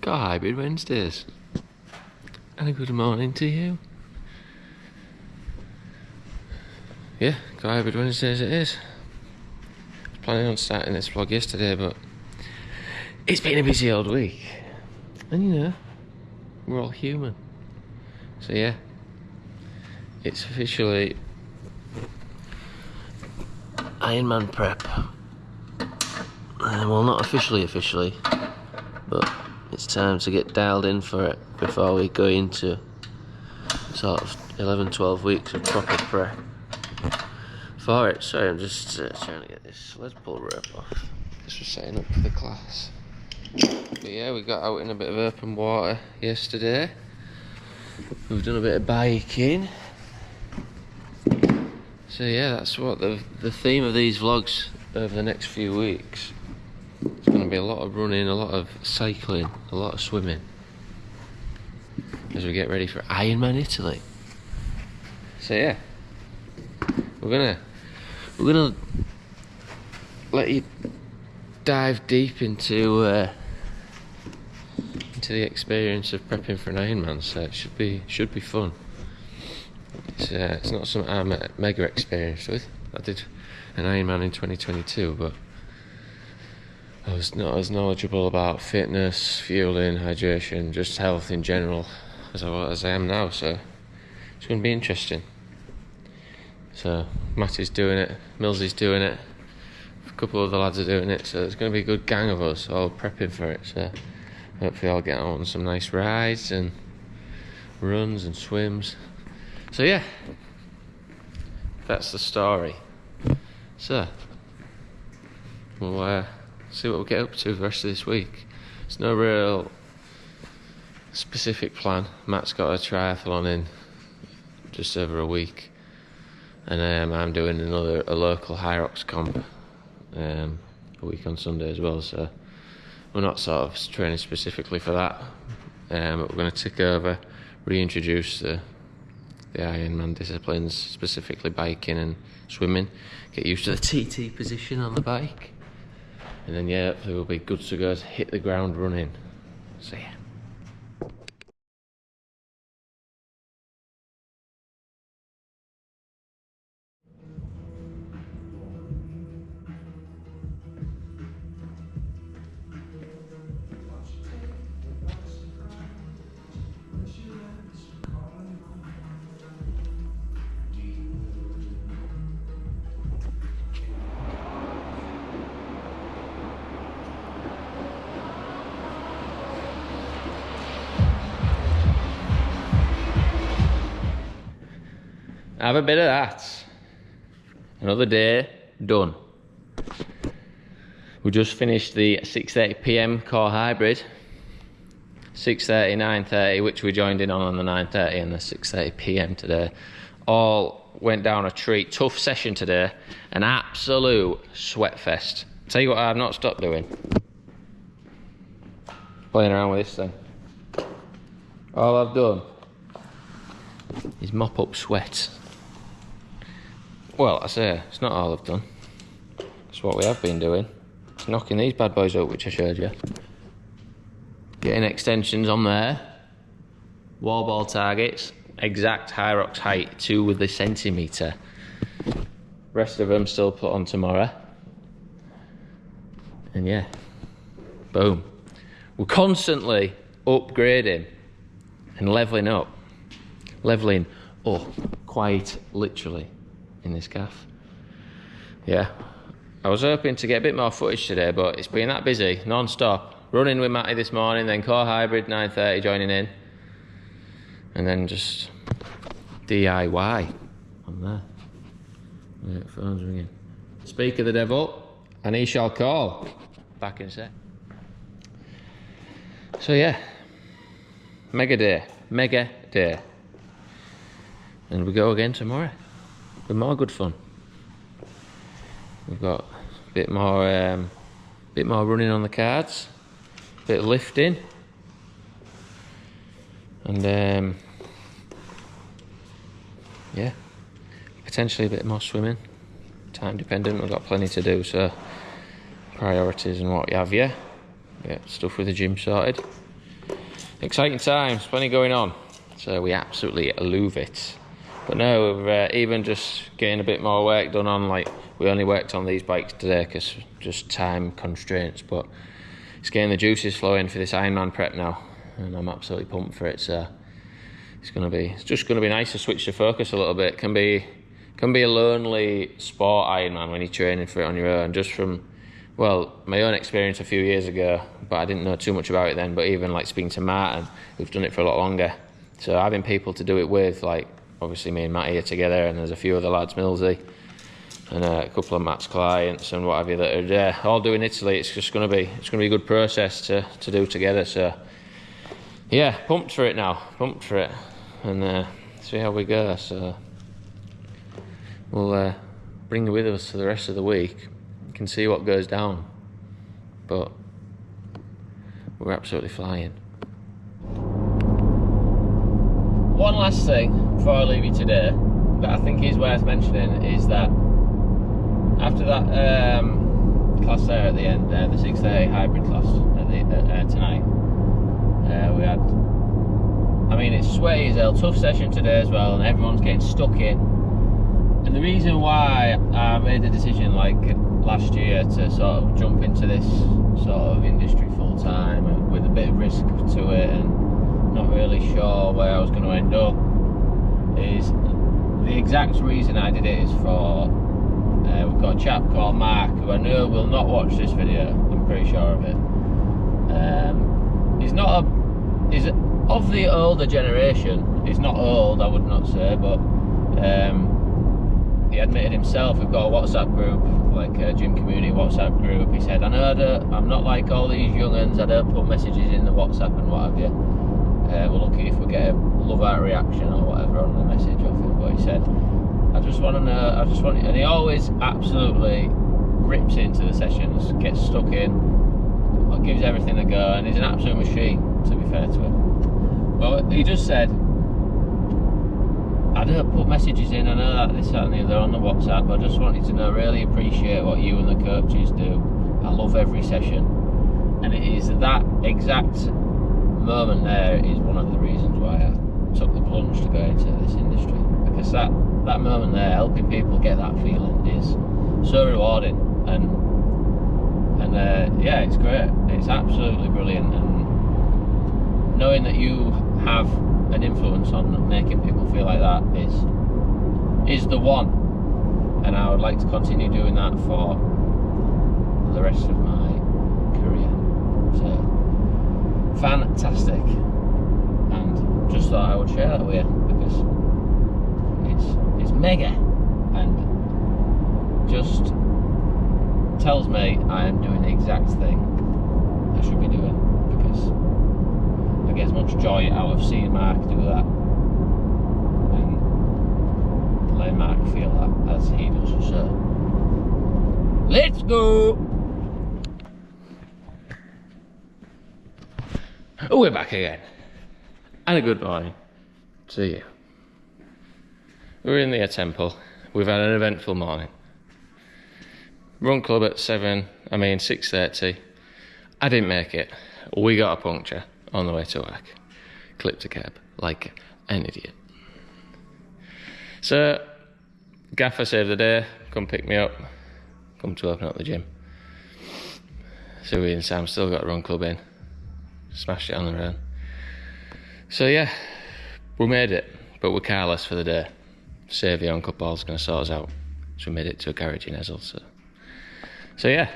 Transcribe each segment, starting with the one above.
Got Hybrid Wednesdays. And a good morning to you. Yeah, got Hybrid Wednesdays it is. I was planning on starting this vlog yesterday, but it's been a busy old week. And you know, we're all human. So yeah, it's officially Ironman prep. Well, not officially, but it's time to get dialed in for it before we go into sort of 11-12 weeks of proper prep for it. Sorry, I'm just trying to get this lead pull rope off. This was setting up for the class. But yeah, we got out in a bit of open water yesterday. We've done a bit of biking. So yeah, that's what the theme of these vlogs over the next few weeks. It's going to be a lot of running, a lot of cycling, a lot of swimming as we get ready for Ironman Italy. So yeah, we're gonna let you dive deep into the experience of prepping for an Ironman. So it should be fun. It's not something I'm mega experienced with. I did an Ironman in 2022, but I was not as knowledgeable about fitness, fueling, hydration, just health in general as I am now. So it's going to be interesting. So Matty's doing it, Millsy's doing it, a couple of the lads are doing it. So there's going to be a good gang of us all prepping for it. So hopefully I'll get on some nice rides and runs and swims. So yeah, that's the story. So we'll see what we get up to the rest of this week. There's no real specific plan. Matt's got a triathlon in just over a week, and I'm doing a local Hyrox comp a week on Sunday as well. So we're not sort of training specifically for that, but we're going to tick over, reintroduce the Ironman disciplines, specifically biking and swimming, get used to the TT position on the bike, and then yeah, hopefully we'll be good to go to hit the ground running. So yeah. Have a bit of that. Another day done. We just finished the 6:30 PM core hybrid. 6:30, 9:30, which we joined in on the 9:30 and the 6:30 PM today. All went down a treat. Tough session today. An absolute sweat fest. Tell you what I've not stopped doing. Playing around with this thing. All I've done is mop up sweat. Well, I say, it's not all I've done. It's what we have been doing. It's knocking these bad boys up, which I showed you. Getting extensions on there. Wall ball targets. Exact Hyrox height to the centimetre. Rest of them still put on tomorrow. And yeah, boom. We're constantly upgrading and levelling up. Levelling up, quite literally. In this gaff. Yeah, I was hoping to get a bit more footage today, but it's been that busy, non-stop. Running with Matty this morning, then core hybrid 9:30 joining in, and then just DIY on there. Right, phone's ringing. Speak of the devil, and he shall call. Back in a sec. So yeah, mega day, and we go again tomorrow. With more good fun. We've got a bit more running on the cards, a bit of lifting, and yeah, potentially a bit more swimming. Time dependent. We've got plenty to do, so priorities and what have you. get stuff with the gym sorted. Exciting times, plenty going on, so we absolutely love it. But no, we're even just getting a bit more work done on, like, we only worked on these bikes today because just time constraints, but it's getting the juices flowing for this Ironman prep now, and I'm absolutely pumped for it. So it's just gonna be nice to switch the focus a little bit. It can be a lonely sport, Ironman, when you're training for it on your own. Just from, well, my own experience a few years ago, but I didn't know too much about it then. But even like speaking to Martin, who've done it for a lot longer, so having people to do it with, like obviously me and Matt here together, and there's a few other lads, Millsy, and a couple of Matt's clients and what have you that are all doing Italy. It's gonna be a good process to do together. So yeah, pumped for it now, and see how we go. So we'll bring you with us for the rest of the week. You can see what goes down, but we're absolutely flying. One last thing before I leave you today that I think is worth mentioning is that after that class there at the end, the 6:30 hybrid class tonight, we had, I mean, it's sweaty as hell, tough session today as well, and everyone's getting stuck in. And the reason why I made the decision, like last year, to sort of jump into this sort of industry full time and with a bit of risk to it and not really sure where I was going to end up, is the exact reason I did it is for we've got a chap called Mark, who I know will not watch this video, I'm pretty sure of it. He's of the older generation. He's not old, I would not say, but he admitted himself, we've got a WhatsApp group, like a gym community WhatsApp group. He said, I know I'm not like all these young uns, I don't put messages in the WhatsApp and what have you. We're lucky if we get a love out reaction or whatever on the message off it. But he said, I just want to know, and he always absolutely rips into the sessions, gets stuck in, gives everything a go, and he's an absolute machine, to be fair to him. Well, he just said, I don't put messages in, I know that this, that and the other on the WhatsApp, but I just wanted to know, really appreciate what you and the coaches do. I love every session. And it is that exact moment there is one of the reasons why I took the plunge to go into this industry. Because that moment there, helping people get that feeling, is so rewarding. And yeah, it's great. It's absolutely brilliant. And knowing that you have an influence on making people feel like that is the one, and I would like to continue doing that for the rest of my career. So fantastic, and just thought I would share that with you because it's mega, and just tells me I am doing the exact thing I should be doing, because I get as much joy out of seeing Mark do that and letting Mark feel that as he does. So let's go. Oh, we're back again, and a good morning to you. We're in the temple. We've had an eventful morning. Run club at 6:30. I didn't make it. We got a puncture on the way to work. Clipped a cab like an idiot. So, gaffer saved the day, come pick me up, come to open up the gym. So we and Sam still got a run club in, smashed it on the own. So yeah, we made it, but we're carless for the day. Saviour Uncle Paul's going to sort us out. So we made it to a garage in Ezel. So yeah,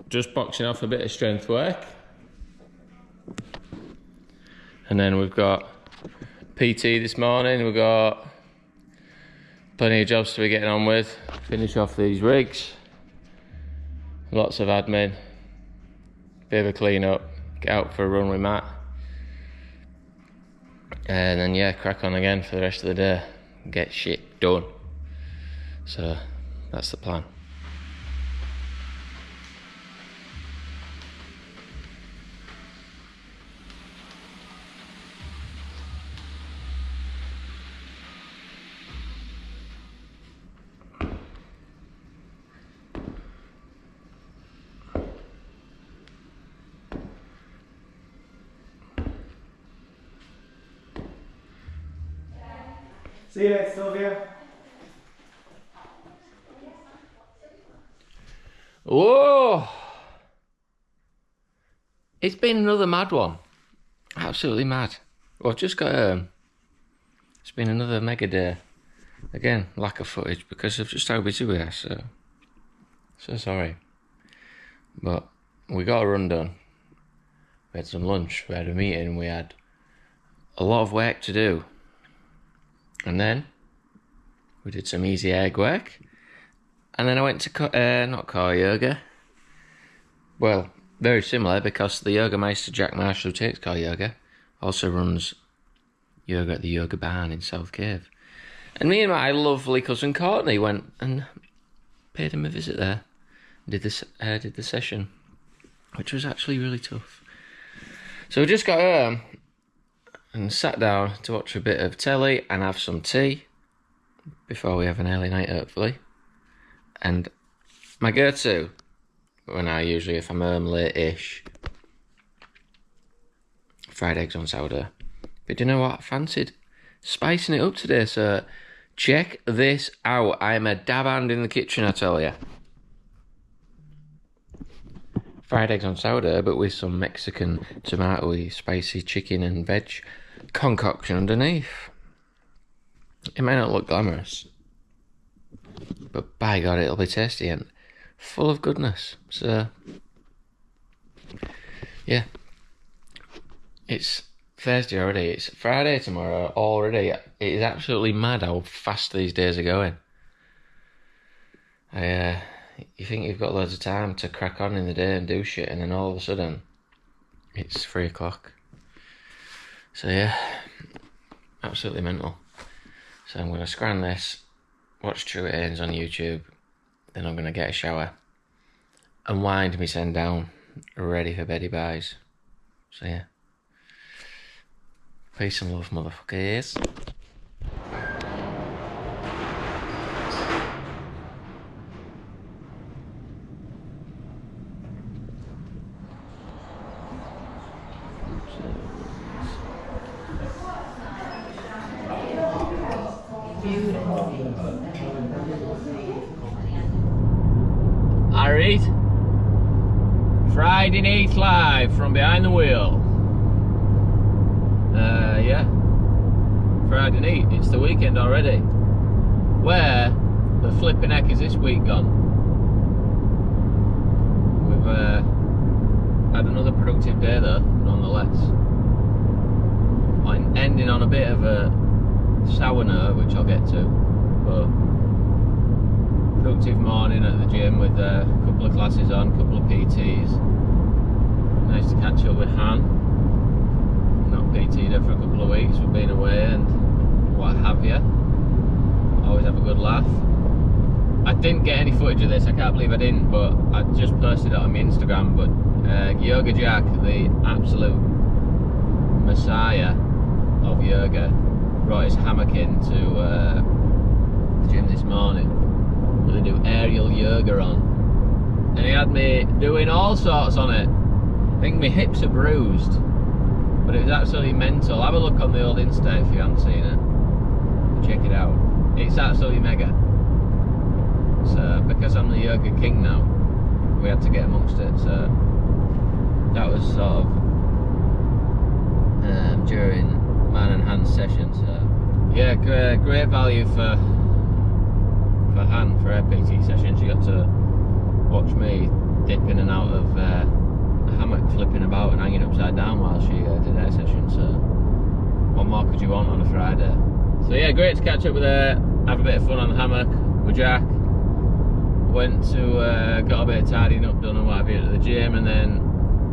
just boxing off a bit of strength work. And then we've got PT this morning. We've got plenty of jobs to be getting on with. Finish off these rigs. Lots of admin. Bit of a clean up. Get out for a run with Matt. And then yeah, crack on again for the rest of the day. Get shit done. So that's the plan. See you later, Sylvia. Whoa! It's been another mad one. Absolutely mad. Well, I've just got it's been another mega day. Again, lack of footage because I've just how busy we are, so sorry. But we got a run done. We had some lunch, we had a meeting, we had a lot of work to do. And then we did some easy egg work. And then I went to not car yoga. Well, very similar because the yoga meister Jack Marshall, who takes car yoga, also runs yoga at the Yoga Barn in South Cave. And me and my lovely cousin Courtney went and paid him a visit there. Did the session, which was actually really tough. So we just got home and sat down to watch a bit of telly and have some tea before we have an early night, hopefully. And my go-to, when I usually, if I'm home late-ish, fried eggs on sourdough. But you know what? I fancied spicing it up today, so check this out. I'm a dab hand in the kitchen, I tell you. Fried eggs on sourdough, but with some Mexican tomatoey, spicy chicken and veg concoction underneath. It may not look glamorous, but by God, it'll be tasty and full of goodness. So, yeah. It's Thursday already. It's Friday tomorrow already. It is absolutely mad how fast these days are going. You think you've got loads of time to crack on in the day and do shit, and then all of a sudden, it's 3 o'clock. So yeah, absolutely mental. So I'm going to scran this, watch True Ains on YouTube, then I'm going to get a shower, and wind me send down, ready for beddy buys. So yeah. Peace and love, motherfuckers. Alright, Friday night live from behind the wheel. Yeah, Friday night, it's the weekend already. Where the flipping heck is this week gone? We've had another productive day though, nonetheless. I'm ending on a bit of a sour note, which I'll get to, but productive morning at the gym with a couple of classes on, a couple of PTs. Nice to catch up with Han. Not PT'd her for a couple of weeks, we've been away and what have you. Always have a good laugh. I didn't get any footage of this, I can't believe I didn't, but I just posted it on my Instagram. But Yoga Jack, the absolute messiah of yoga, brought his hammock into the gym this morning. They do aerial yoga on, and he had me doing all sorts on it. I think my hips are bruised, but it was absolutely mental. Have a look on the old Insta if you haven't seen it. Check it out. It's absolutely mega. So because I'm the yoga king now, we had to get amongst it. So that was sort of during man and hand session. So yeah, great value for Han for her PT session. She got to watch me dip in and out of a hammock, flipping about and hanging upside down while she did her session. So what more could you want on a Friday? So yeah, great to catch up with her, have a bit of fun on the hammock with Jack. Went to got a bit of tidying up done and what have you at the gym, and then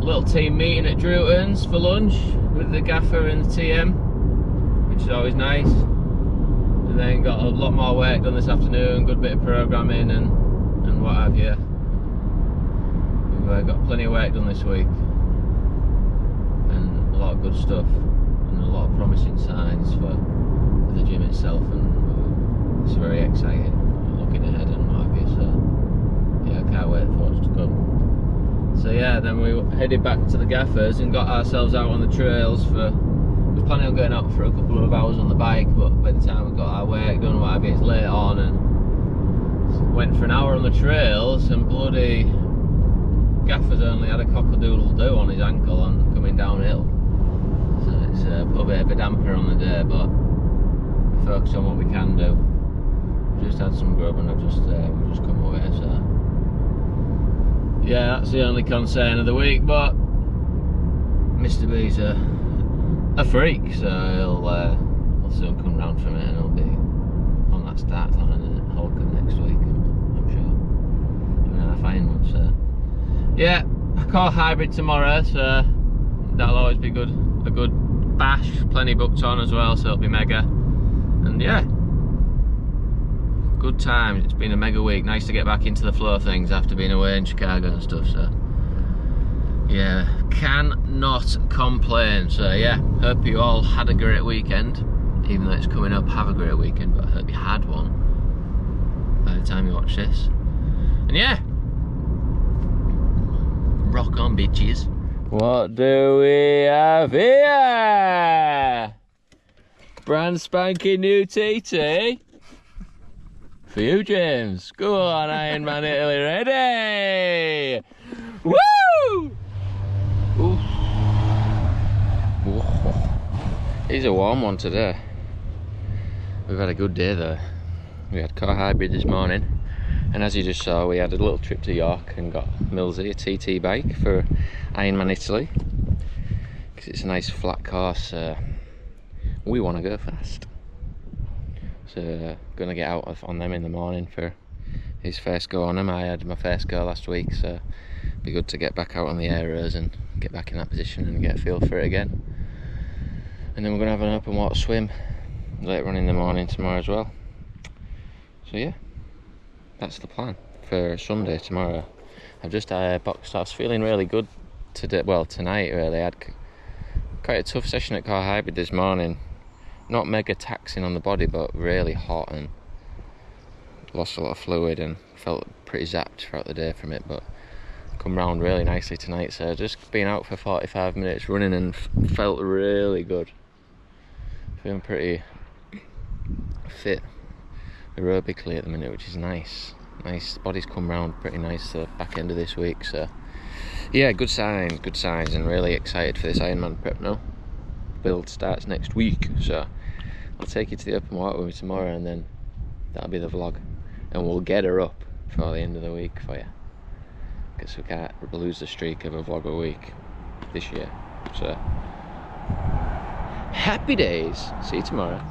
a little team meeting at Drewton's for lunch with the gaffer and the TM, which is always nice. And then got a lot more work done this afternoon, good bit of programming and what have you. We've got plenty of work done this week and a lot of good stuff and a lot of promising signs for the gym itself, and it's very exciting looking ahead and what have you. So yeah, I can't wait for what's to come. So yeah, then we headed back to the gaffers and got ourselves out on the trails for, we planning on going out for a couple of hours on the bike, but by the time we got our work done, what have you, it's late on, and went for an hour on the trails, and bloody Gaffer's only had a cock-a-doodle-doo on his ankle on coming downhill. So it's put a bit of a damper on the day, but we focus on what we can do. We've just had some grub and we've just come away, so yeah, that's the only concern of the week. But Mr. B's a freak, so he'll soon come round from it, and he'll be on that start line in Holcombe next week, I'm sure, doing our fine one. So yeah, I call hybrid tomorrow, so that'll always be good. A good bash, plenty booked on as well, so it'll be mega. And yeah, good time. It's been a mega week. Nice to get back into the flow of things after being away in Chicago and stuff. So yeah, cannot complain. So yeah, hope you all had a great weekend. Even though it's coming up, have a great weekend. But I hope you had one by the time you watch this. And yeah, rock on, bitches. What do we have here? Brand spanking new TT for you, James. Go on, Ironman Italy, ready? Woo! Oof. He's a warm one today. We've had a good day though. We had car hybrid this morning, and as you just saw, we had a little trip to York and got Millsy a TT bike for Ironman Italy, because it's a nice flat course. We want to go fast, so gonna get out on them in the morning for his first go on them. I had my first go last week, so it'd be good to get back out on the aeros and get back in that position and get a feel for it again. And then we're gonna have an open water swim later on in the morning tomorrow as well. So yeah, that's the plan for Sunday tomorrow. I've just boxed. I was feeling really good today. Well, tonight really. I had quite a tough session at car hybrid this morning. Not mega taxing on the body, but really hot, and lost a lot of fluid and felt pretty zapped throughout the day from it. But come round really nicely tonight. So just been out for 45 minutes running and felt really good. Feeling pretty fit aerobically at the minute, which is nice. Nice, body's come round pretty nice the back end of this week, so yeah, good signs, and really excited for this Ironman prep now. Build starts next week, so I'll take you to the open water with me tomorrow, and then that'll be the vlog, and we'll get her up for the end of the week for you, because we can't lose the streak of a vlog a week this year. So happy days, see you tomorrow.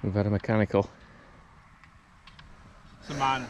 We've had a mechanical. It's a man.